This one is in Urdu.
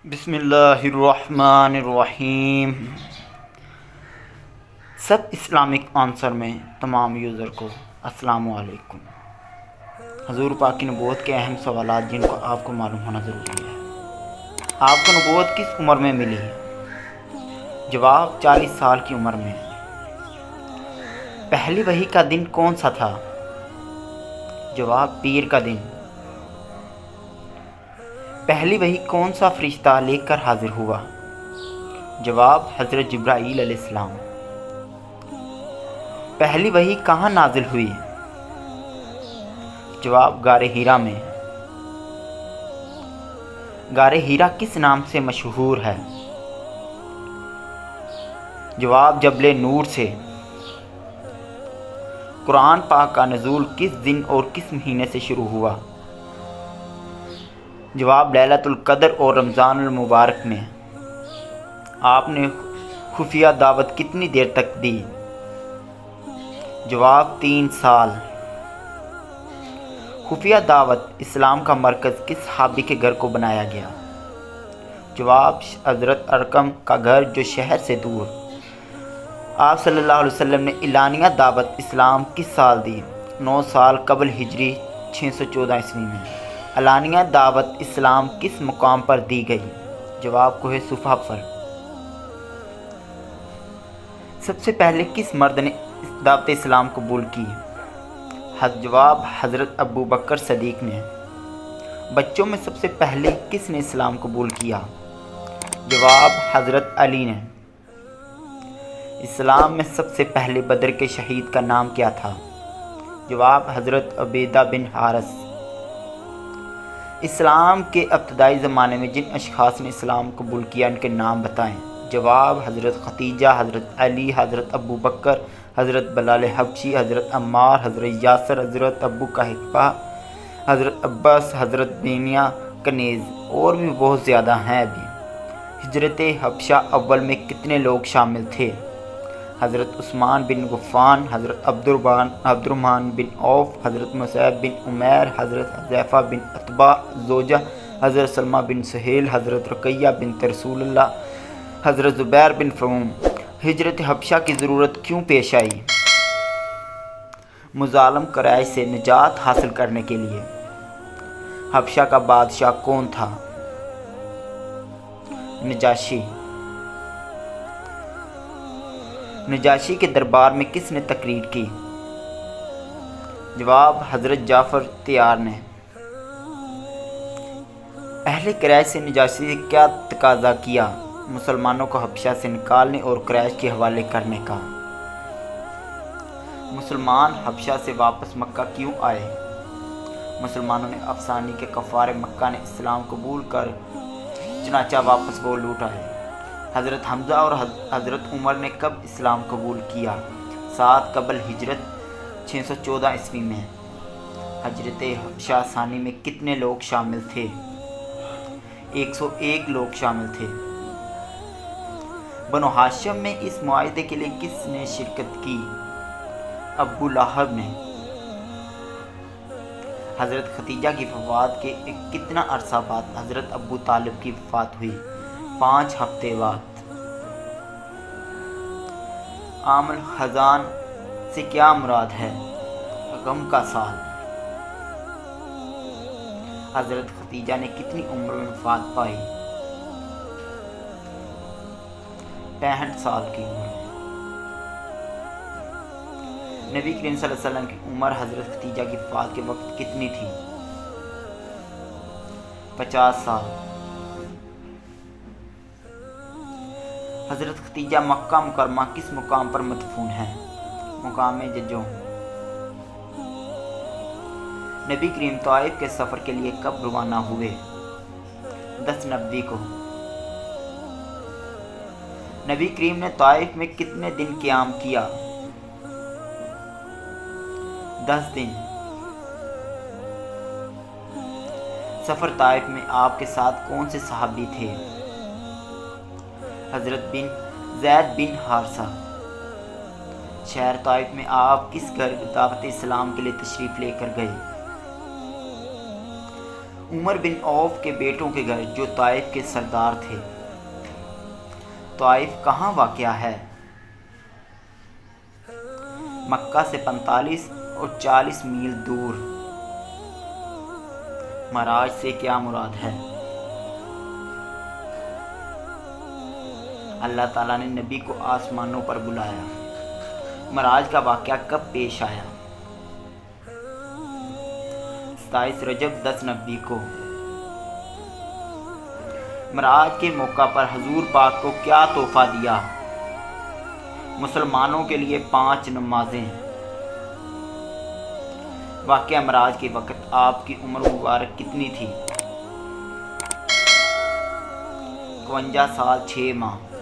بسم اللہ الرحمن الرحیم۔ سب اسلامک آنسر میں تمام یوزر کو السلام علیکم۔ حضور پاک کی نبوت کے اہم سوالات جن کو آپ کو معلوم ہونا ضروری ہے۔ آپ کو نبوت کس عمر میں ملی؟ جواب 40 سال کی عمر میں۔ پہلی وحی کا دن کون سا تھا؟ جواب پیر کا دن۔ پہلی وحی کون سا فرشتہ لے کر حاضر ہوا؟ جواب حضرت جبرائیل علیہ السلام۔ پہلی وحی کہاں نازل ہوئی؟ جواب غار حرا میں۔ غار حرا کس نام سے مشہور ہے؟ جواب جبل نور سے۔ قرآن پاک کا نزول کس دن اور کس مہینے سے شروع ہوا؟ جواب لیلۃ القدر اور رمضان المبارک میں۔ آپ نے خفیہ دعوت کتنی دیر تک دی؟ جواب 3 سال۔ خفیہ دعوت اسلام کا مرکز کس صحابی کے گھر کو بنایا گیا؟ جواب حضرت ارقم کا گھر جو شہر سے دور۔ آپ صلی اللہ علیہ وسلم نے اعلانیہ دعوت اسلام کس سال دی؟ 9 سال قبل ہجری 614 عیسوی میں۔ اعلانیہ دعوت اسلام کس مقام پر دی گئی؟ جواب کوہ صفا پر۔ سب سے پہلے کس مرد نے دعوت اسلام قبول کی؟ جواب حضرت ابو بکر صدیق نے۔ بچوں میں سب سے پہلے کس نے اسلام قبول کیا؟ جواب حضرت علی نے۔ اسلام میں سب سے پہلے بدر کے شہید کا نام کیا تھا؟ جواب حضرت عبیدہ بن حارث۔ اسلام کے ابتدائی زمانے میں جن اشخاص نے اسلام قبول کیا ان کے نام بتائیں۔ جواب حضرت ختیجہ، حضرت علی، حضرت ابو بکر، حضرت بلال حبشی، حضرت عمار، حضرت یاسر، حضرت ابو قحافہ، حضرت عباس، حضرت بینیا کنیز اور بھی بہت زیادہ ہیں ابھی۔ ہجرت حبشہ اول میں کتنے لوگ شامل تھے؟ حضرت عثمان بن غفان، حضرت عبد الرحمن بن عوف، حضرت مصعب بن عمیر، حضرت حذیفہ بن عتبہ زوجہ، حضرت سلمہ بن سہیل، حضرت رقیہ بنت رسول اللہ، حضرت زبیر بن فروم۔ ہجرت حبشہ کی ضرورت کیوں پیش آئی؟ مظالم قریش سے نجات حاصل کرنے کے لیے۔ حبشہ کا بادشاہ کون تھا؟ نجاشی۔ نجاشی کے دربار میں کس نے تقریر کی؟ جواب حضرت جعفر طیار نے۔ اہل قریش سے نجاشی سے کیا تقاضا کیا؟ مسلمانوں کو حبشہ سے نکالنے اور قریش کے حوالے کرنے کا۔ مسلمان حبشہ سے واپس مکہ کیوں آئے؟ مسلمانوں نے افسانی کے کفار مکہ نے اسلام قبول کر چنانچہ واپس وہ لوٹ آئے۔ حضرت حمزہ اور حضرت عمر نے کب اسلام قبول کیا؟ 7 قبل ہجرت 614 عیسوی میں۔ ہجرت حبشہ ثانی میں کتنے لوگ شامل تھے؟ 101 لوگ شامل تھے۔ بنو ہاشم میں اس معاہدے کے لیے کس نے شرکت کی؟ ابو لہب نے۔ حضرت ختیجہ کی وفات کے کتنا عرصہ بعد حضرت ابو طالب کی وفات ہوئی؟ 5 ہفتے بعد۔ عام الحزان سے کیا مراد ہے؟ غم کا سال۔ حضرت ختیجہ نے کتنی عمر میں وفات پائی؟ 65 سال کی عمر میں۔ نبی کریم صلی اللہ علیہ وسلم کی عمر حضرت ختیجہ کی وفات کے وقت کتنی تھی؟ 50 سال۔ حضرت ختیجہ مکہ مکرمہ کس مقام پر مدفون ہیں؟ مقام ججوں۔ نبی کریم طائف کے سفر کے لیے کب روانہ ہوئے؟ 10 نومبر کو۔ نبی کریم نے طائف میں کتنے دن قیام کیا؟ 10 دن۔ سفر طائف میں آپ کے ساتھ کون سے صحابی تھے؟ حضرت زید بن حارثہ۔ شہر طائف میں آپ کس گھر دعوت اسلام کے لیے تشریف لے کر گئے؟ عمر بن عوف کے بیٹوں کے گھر جو طائف کے سردار تھے۔ طائف کہاں واقع ہے؟ مکہ سے 45 اور 40 میل دور۔ معراج سے کیا مراد ہے؟ اللہ تعالیٰ نے نبی کو آسمانوں پر بلایا۔ معراج کا واقعہ کب پیش آیا؟ 27 رجب 1090 کو۔ معراج کے موقع پر حضور پاک کو کیا تحفہ دیا؟ مسلمانوں کے لیے 5 نمازیں۔ واقعہ معراج کے وقت آپ کی عمر مبارک کتنی تھی؟ 52 سال 6 ماہ۔